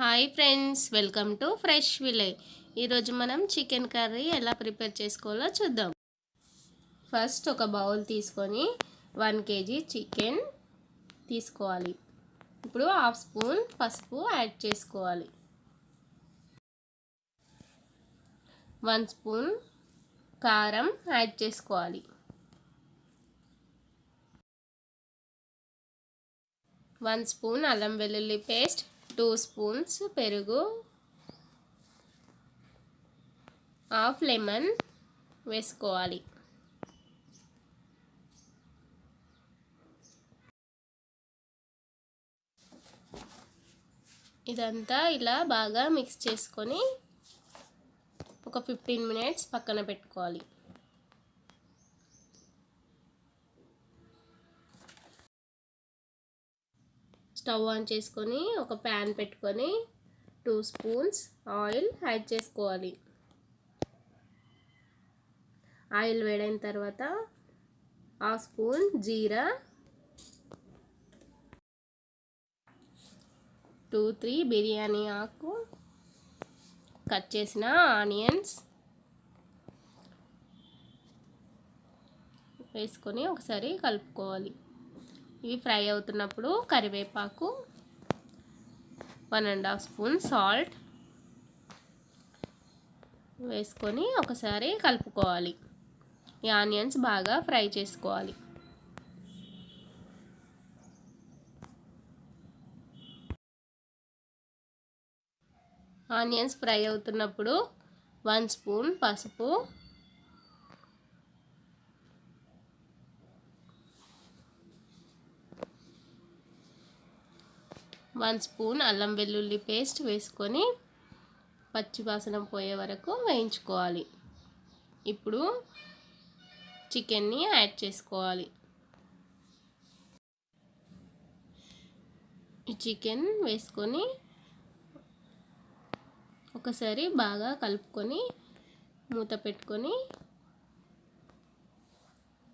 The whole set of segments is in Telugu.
Hi friends, welcome to fresh village. ఈరోజు మనం చికెన్ కర్రీ ఎలా ప్రిపేర్ చేసుకోవాలో చూద్దాం. ఫస్ట్ ఒక బౌల్ తీసుకొని 1 kg చికెన్ తీసుకోవాలి. ఇప్పుడు హాఫ్ స్పూన్ పసుపు యాడ్ చేసుకోవాలి. 1 స్పూన్ కారం యాడ్ చేసుకోవాలి. 1 స్పూన్ అల్లం వెల్లుల్లి పేస్ట్, 2 స్పూన్స్ పెరుగు, హాఫ్ లెమన్ వేసుకోవాలి. ఇదంతా ఇలా బాగా మిక్స్ చేసుకొని ఒక 15 minutes పక్కన పెట్టుకోవాలి. స్టవ్ ఆన్ చేసుకొని ఒక ప్యాన్ పెట్టుకొని 2 స్పూన్స్ ఆయిల్ యాడ్ చేసుకోవాలి. ఆయిల్ వేడైన తర్వాత హాఫ్ స్పూన్ జీరా, 2-3 బిర్యానీ ఆకు, కట్ చేసిన ఆనియన్స్ వేసుకొని ఒకసారి కలుపుకోవాలి. ఇవి ఫ్రై అవుతున్నప్పుడు కరివేపాకు, 1.5 స్పూన్ సాల్ట్ వేసుకొని ఒకసారి కలుపుకోవాలి. ఈ ఆనియన్స్ బాగా ఫ్రై చేసుకోవాలి. ఆనియన్స్ ఫ్రై అవుతున్నప్పుడు 1 స్పూన్ పసుపు, 1 స్పూన్ అల్లం వెల్లుల్లి పేస్ట్ వేసుకొని పచ్చి వాసన పోయే వరకు వేయించుకోవాలి. ఇప్పుడు చికెన్ని యాడ్ చేసుకోవాలి. ఈ చికెన్ వేసుకొని ఒకసారి బాగా కలుపుకొని మూత పెట్టుకొని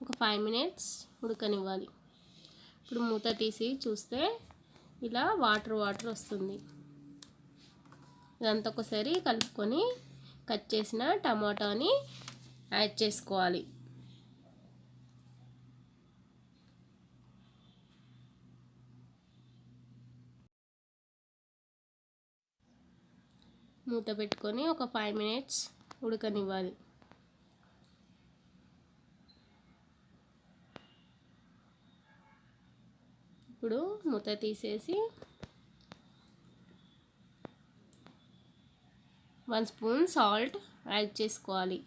ఒక 5 minutes ఉడకనివ్వాలి. ఇప్పుడు మూత తీసి చూస్తే ఇలా వాటర్ వస్తుంది. ఇదంతా ఒకసారి కలుపుకొని కట్ చేసిన టమాటాని యాడ్ చేసుకోవాలి. మూత పెట్టుకొని ఒక 5 minutes ఉడకనివ్వాలి. ఇప్పుడు మూత తీసేసి 1 స్పూన్ సాల్ట్ యాడ్ చేసుకోవాలి.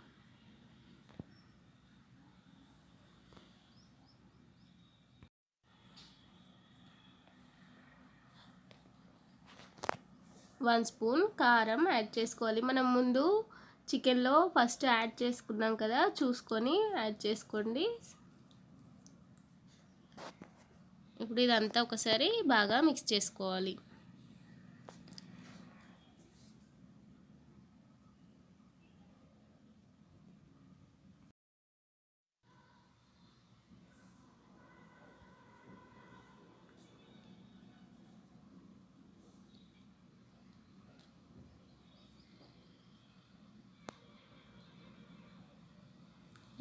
వన్ స్పూన్ కారం యాడ్ చేసుకోవాలి. మనం ముందు చికెన్లో ఫస్ట్ యాడ్ చేసుకున్నాం కదా, చూసుకొని యాడ్ చేసుకోండి. ఇప్పుడు ఇదంతా ఒకసారి బాగా మిక్స్ చేసుకోవాలి.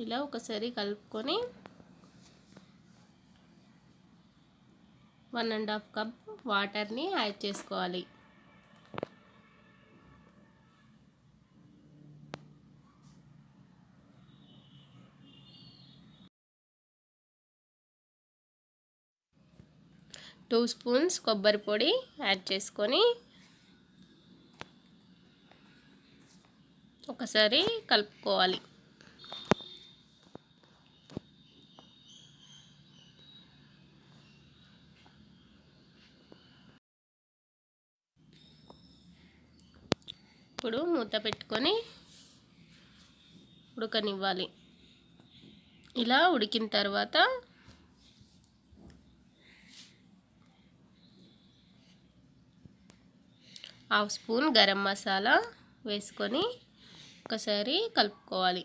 ఇలా ఒకసారి కలుపుకొని 1.5 కప్ వాటర్ని యాడ్ చేసుకోవాలి. టూ స్పూన్స్ కొబ్బరి పొడి యాడ్ చేసుకొని ఒకసారి కలుపుకోవాలి. ఇప్పుడు మూత పెట్టుకొని ఉడకనివ్వాలి. ఇలా ఉడికిన తర్వాత హాఫ్ స్పూన్ గరం మసాలా వేసుకొని ఒకసారి కలుపుకోవాలి.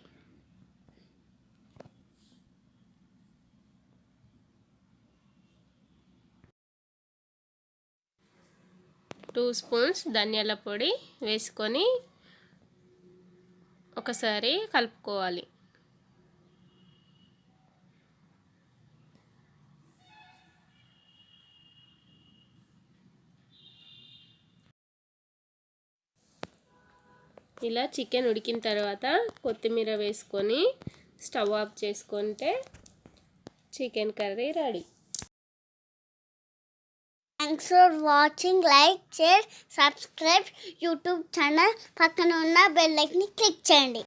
2 స్పూన్స్ ధనియాల పొడి వేసుకొని ఒకసారి కలుపుకోవాలి. ఇలా చికెన్ ఉడికిన తర్వాత కొత్తిమీర వేసుకొని స్టవ్ ఆఫ్ చేసుకుంటే chicken curry ready. Thanks for watching. Like, share, subscribe YouTube channel. పక్కన ఉన్న బెల్ ఐకాన్ని క్లిక్ చేయండి.